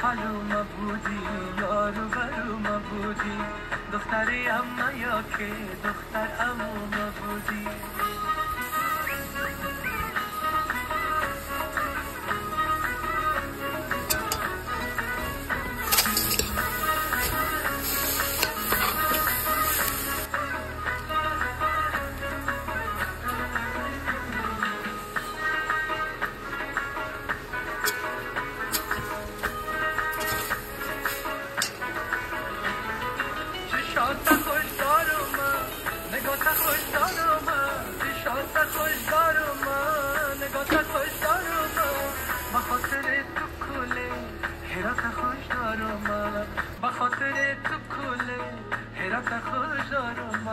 پلو بودی یارو برو بودی دختری اما یا که دختر امو بودی چشات خوش دارم نگات خوش دارم چشات خوش دارم نگات خوش دارم بخاطر تو کله هرات خوش دارم بخاطر تو کله هرات خوش دارم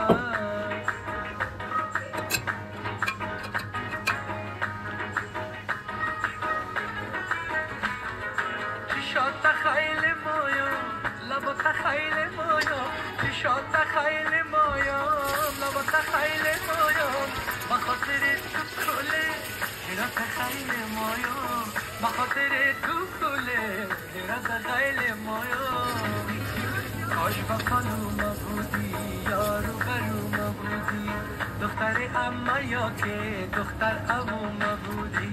چشات خیلی مایم لبات خیلی مایم چشات خیلی مایم لبات خیلی مایم بخاطر تو کله هرات خیلی مایم بخاطر تو کله هرات خیلی مایم کاش با پلو بودی یارو برو بودی دختر اما یا که دختر امو بودی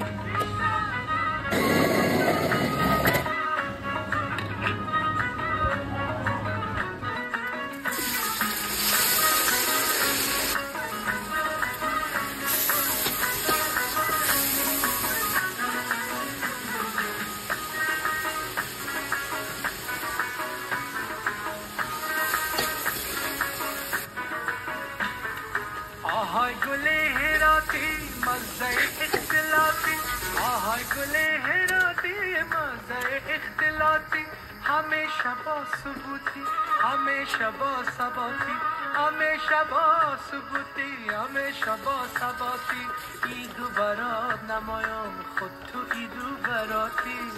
آهای گل هراتی مزه اختلاطی آهای گل هراتی مزه اختلاطی همیشه با ثبوتی همیشه با ثباتی همیشه با ثبوتی همیشه با ثباتی ایدو برات نمایم خود تو ایدو براتی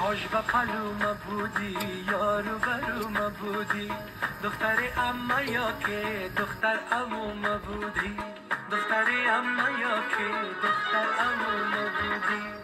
کاش با پلو بودی یارو برو بودی دختر اما یا که دختر امو بودی دختری اما یا که دختر امو بودی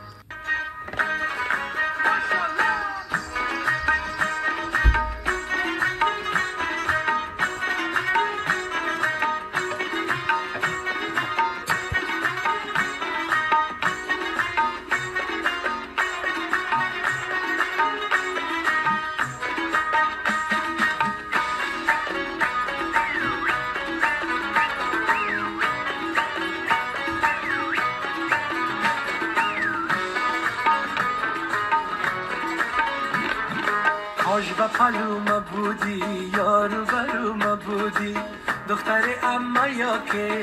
کاش با پلو بودی یارو برو بودی دختر اما یا که